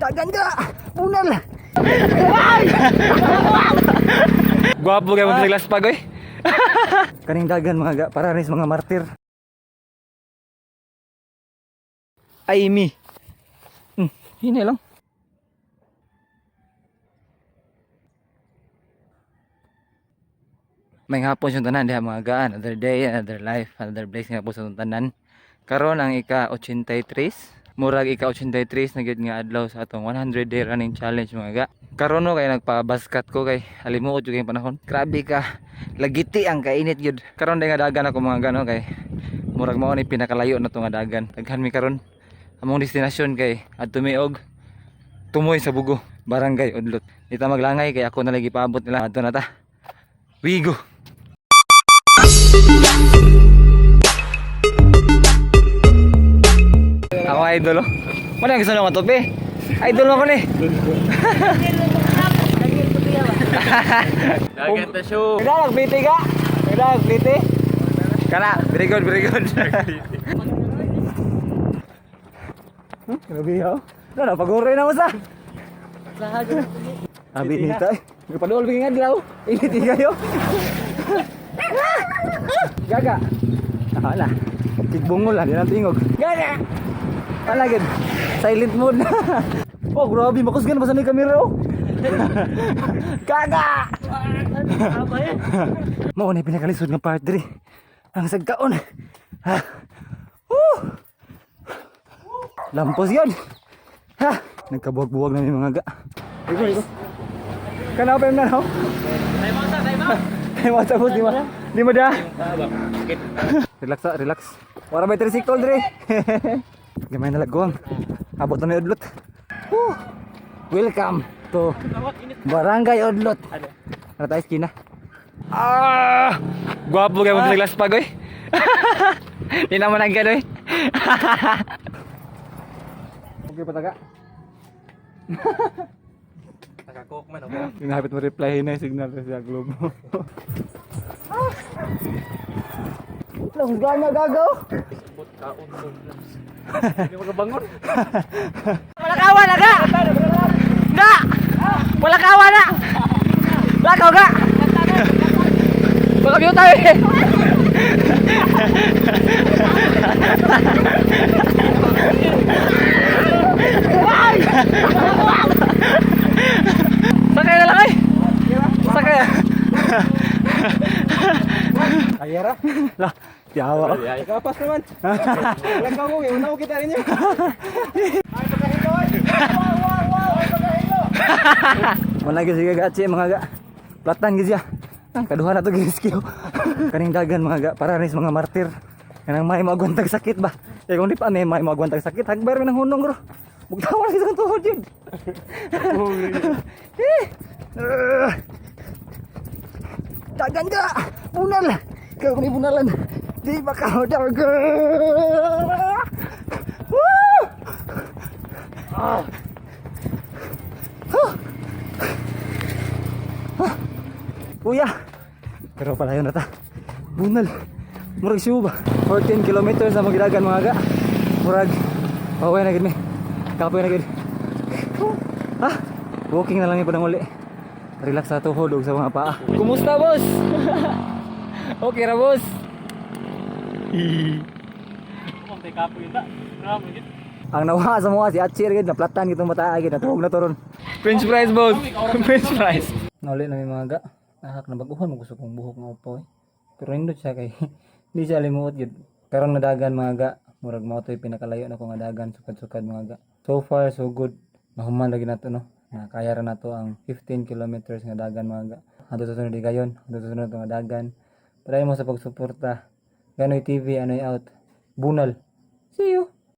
Dagan ka! Bunal! Gwapo kayo mo sa glass pag oy. Kaning dagan mga ga, para rin sa mga martir. Ay mi. Hini lang. May hapon yung tanan diha mga ga, another day, another life, another blessing nga po sa tanan. Karon ang ika-83. Murag ika-83 na gyud nga adlaw sa atong 100 day running challenge mga ga. Karon no kay nagpabaskat ko kay halimuot jud kay panahon. Grabe ka. Lagiti ang kainit gyud. Karon day nga dagan ako mga gano kay murag mao ni pinakalayo na to nga dagan. Daghan mi karon. Among destinasyon kay adto mi og Tumoy sa Bugo, Barangay Udlot. Dita maglangay kay ako na lagi paabot nila. Adto na ta. Wigo. Ako idol oh. Ano ang gusto nyo tope? Idol mo ko ni. Dagan ta show. Nagdalag piti ka? Nagdalag piti? Kana, very good, very good. Grabe ho. Ano, pag-uray na mo sa? Abi ni tay. Nagpadol bigyan adlaw. Init kayo. Gaga. Wala. Tigbungol lang, di na tingog. Gaga. Wala gid. Silent mode. Oh, grabe, makusgan pa sa ni kamera oh. Gaga. Mao na pinakalisod nga part 3. Ang sagkaon. Ha. Lampos yan. Ha. Nagkabuwag-buwag na yung mga ga. Iko. Kana pa yung na ho? Time out tapos di mo da. Relax sa, relax. Wala may tricycle dre. Gamay na lagwang. Abot na may Udlot. Welcome to Barangay Udlot. Ano tayo skina? Gwapo kayo mo sa glass pag oy. Di naman ang ganoy. Okay pa taga. Nakakok man okay. Hinahapit mo reply na yung signal sa globe mo. Lang gana gagaw! Bot kaon mo. Hindi mo kabangon. Wala kawan na ga! Ga! Wala kawan na! Lakaw ga! Wala kayo tayo eh! Sakay na lang ay! Sakay! Ayara? Lah, yawa. Kapas naman! Walang kago eh, una ko kita rin yun! Ay, pagkahilo ay! Wow! Ay, pagkahilo! Wala kasi gagatsi mga ga. Platan kasi ya. Ang kaduhan na to giskiyo. Kaning dagan mga ga, para rin sa mga martir. Kanang may magwantag sakit ba? Eh kung di pa may magwantag sakit, hagbar ng hunong bro. Bugtawan sa isang tuhod yun. Dagan ka! Bunal! Ikaw kung ibunalan, di ba ka dagan? Woo! Kuya. Pero pala yun na ta. Bunal. Murag siyo ba? 14 kilometers na magidagan mga ga. Murag. Paway na gid mi. Kapoy na gid. Ha? Walking na lang yung padang uli. Relax sa tuhod ug sa mga paa. Kumusta boss? Okay ra boss. Kung tay kapoy na. Drama gid. Ang nawa sa mga si Achir gid na platan gitong mata gid natuhog na toron. French fries boss. French fries. Nauli na may mga ga. Nahak na baguhan mo gusto kong buhok nga upo eh. Pero hindi siya kay hindi siya limuot gid. Pero nadagan mga ga. Murag mo to'y pinakalayo na ko nga dagan sukad-sukad mga ga. So far so good. Nahuman lagi na to no. Nakaya ra na to ang 15 kilometers nga dagan mga ga. Ato sa sunod gayon, ato sa sunod nga dagan. Padayon mo sa pagsuporta. Ganoy TV, anoy out. Bunal. See you.